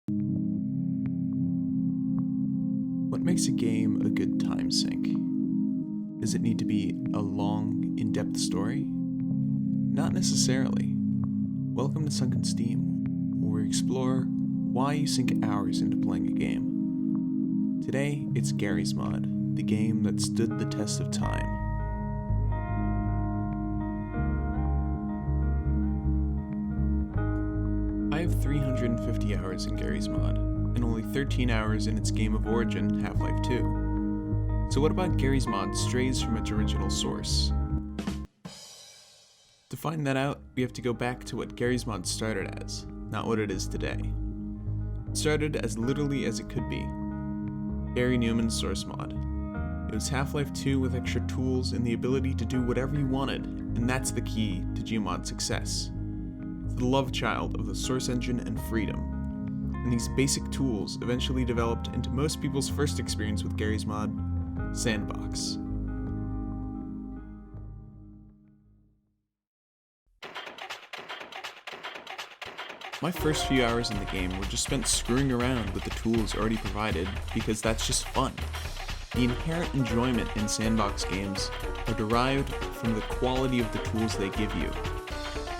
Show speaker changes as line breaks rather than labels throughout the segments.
What makes a game a good time sink? Does it need to be a long, in-depth story? Not necessarily. Welcome to Sunken Steam, where we explore why you sink hours into playing a game. Today, it's Garry's Mod, the game that stood the test of time. I have 350 hours in Garry's Mod, and only 13 hours in its game of origin, Half-Life 2. So what about Garry's Mod strays from its original source? To find that out, we have to go back to what Garry's Mod started as, not what it is today. It started as literally as it could be. Garry Newman's source mod. It was Half-Life 2 with extra tools and the ability to do whatever you wanted, and that's the key to gmod's success. It's the love child of the source engine and freedom. And these basic tools eventually developed into most people's first experience with Garry's Mod, s&box. My first few hours in the game were just spent screwing around with the tools already provided because that's just fun. The inherent enjoyment in sandbox games are derived from the quality of the tools they give you.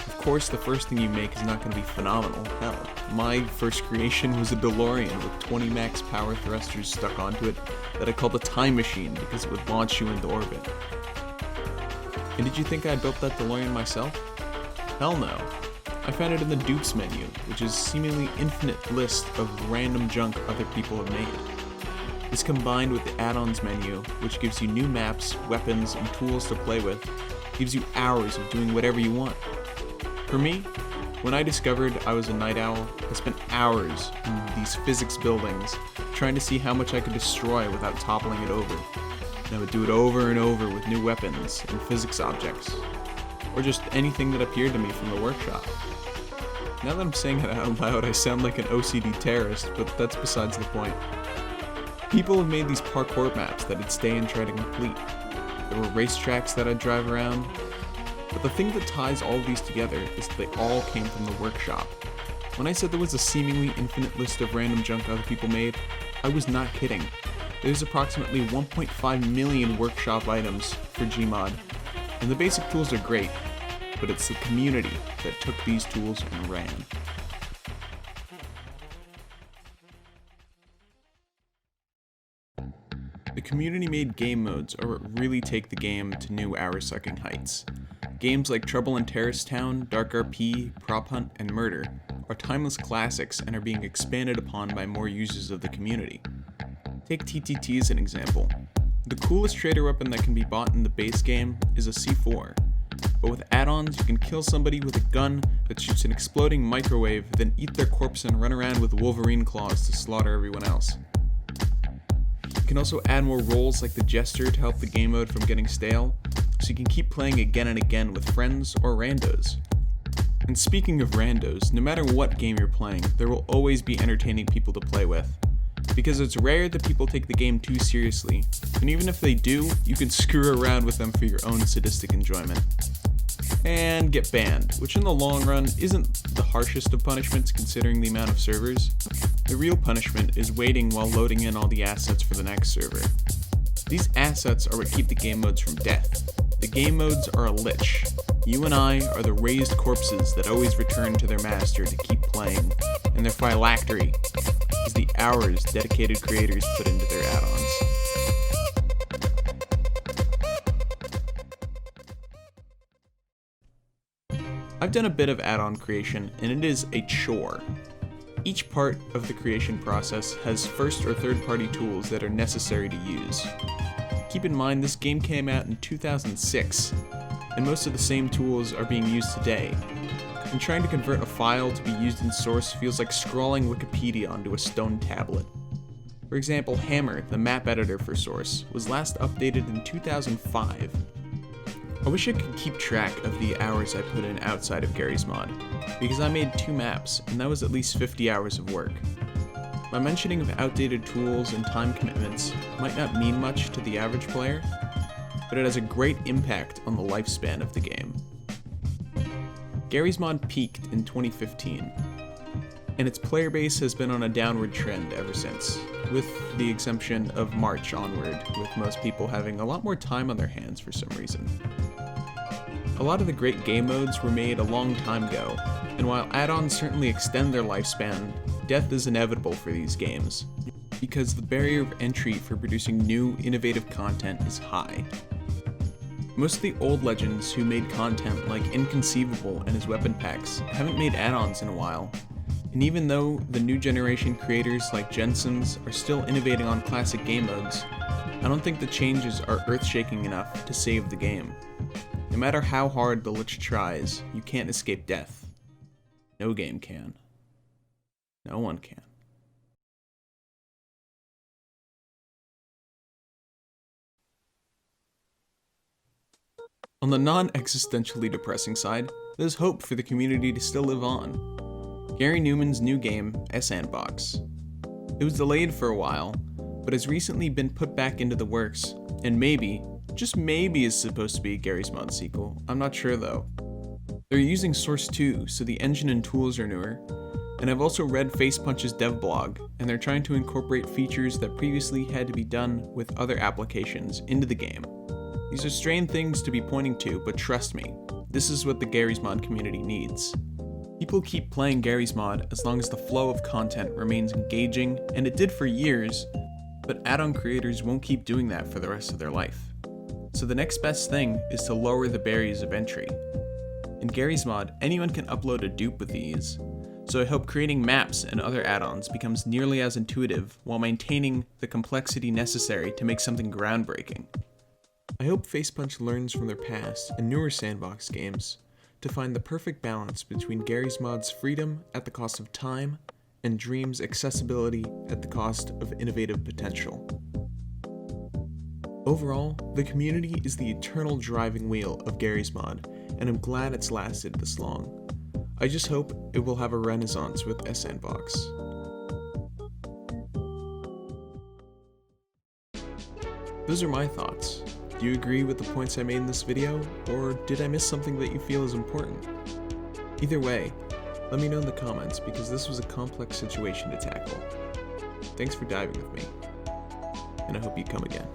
Of course, the first thing you make is not going to be phenomenal. Hell, my first creation was a DeLorean with 20 max power thrusters stuck onto it that I called a time machine because it would launch you into orbit. And did you think I built that DeLorean myself? Hell no. I found it in the dupes menu, which is a seemingly infinite list of random junk other people have made. This combined with the add-ons menu, which gives you new maps, weapons, and tools to play with, gives you hours of doing whatever you want. For me, when I discovered I was a night owl, I spent hours in these physics buildings trying to see how much I could destroy without toppling it over. And I would do it over and over with new weapons and physics objects, or just anything that appeared to me from the workshop. Now that I'm saying it out loud, I sound like an OCD terrorist, but that's besides the point. People have made these parkour maps that I'd stay and try to complete. There were racetracks that I'd drive around. But the thing that ties all of these together is that they all came from the workshop. When I said there was a seemingly infinite list of random junk other people made, I was not kidding. There's approximately 1.5 million workshop items for Gmod, and the basic tools are great, but it's the community that took these tools and ran. The community-made game modes are what really take the game to new hour-sucking heights. Games like Trouble in Terrace Town, Dark RP, Prop Hunt, and Murder are timeless classics and are being expanded upon by more users of the community. Take TTT as an example. The coolest trader weapon that can be bought in the base game is a C4, but with add-ons you can kill somebody with a gun that shoots an exploding microwave, then eat their corpse and run around with Wolverine claws to slaughter everyone else. You can also add more roles like the Jester to help the game mode from getting stale, so you can keep playing again and again with friends or randos. And speaking of randos, no matter what game you're playing, there will always be entertaining people to play with. Because it's rare that people take the game too seriously, and even if they do, you can screw around with them for your own sadistic enjoyment. And get banned, which in the long run isn't the harshest of punishments considering the amount of servers. The real punishment is waiting while loading in all the assets for the next server. These assets are what keep the game modes from death. The game modes are a lich. You and I are the raised corpses that always return to their master to keep playing, and their phylactery is the hours dedicated creators put into their add-ons. I've done a bit of add-on creation, and it is a chore. Each part of the creation process has first or third-party tools that are necessary to use. Keep in mind this game came out in 2006, and most of the same tools are being used today. And trying to convert a file to be used in source feels like scrawling Wikipedia onto a stone tablet. For example, Hammer, the map editor for Source, was last updated in 2005. I wish I could keep track of the hours I put in outside of Garry's Mod, because I made 2 maps, and that was at least 50 hours of work. My mentioning of outdated tools and time commitments might not mean much to the average player, but it has a great impact on the lifespan of the game. Garry's Mod peaked in 2015. and its player base has been on a downward trend ever since, with the exemption of March onward, with most people having a lot more time on their hands for some reason. A lot of the great game modes were made a long time ago, and while add-ons certainly extend their lifespan, death is inevitable for these games, because the barrier of entry for producing new, innovative content is high. Most of the old legends who made content like Inconceivable and his weapon packs haven't made add-ons in a while, and even though the new generation creators like Jensen's are still innovating on classic game modes, I don't think the changes are earth-shaking enough to save the game. No matter how hard the Lich tries, you can't escape death. No game can. No one can. On the non-existentially depressing side, there's hope for the community to still live on. Garry Newman's new game, s&box. It was delayed for a while, but has recently been put back into the works, and maybe, just maybe is supposed to be Garry's Mod sequel. I'm not sure though. They're using Source 2, so the engine and tools are newer, and I've also read Facepunch's dev blog, and they're trying to incorporate features that previously had to be done with other applications into the game. These are strange things to be pointing to, but trust me, this is what the Garry's Mod community needs. People keep playing Garry's Mod as long as the flow of content remains engaging, and it did for years, but add-on creators won't keep doing that for the rest of their life. So the next best thing is to lower the barriers of entry. In Garry's Mod, anyone can upload a dupe with ease, so I hope creating maps and other add-ons becomes nearly as intuitive while maintaining the complexity necessary to make something groundbreaking. I hope Facepunch learns from their past and newer sandbox games to find the perfect balance between Garry's Mod's freedom at the cost of time and Dream's accessibility at the cost of innovative potential. Overall, the community is the eternal driving wheel of Garry's Mod, and I'm glad it's lasted this long. I just hope it will have a renaissance with s&box. Those are my thoughts. Do you agree with the points I made in this video, or did I miss something that you feel is important? Either way, let me know in the comments because this was a complex situation to tackle. Thanks for diving with me, and I hope you come again.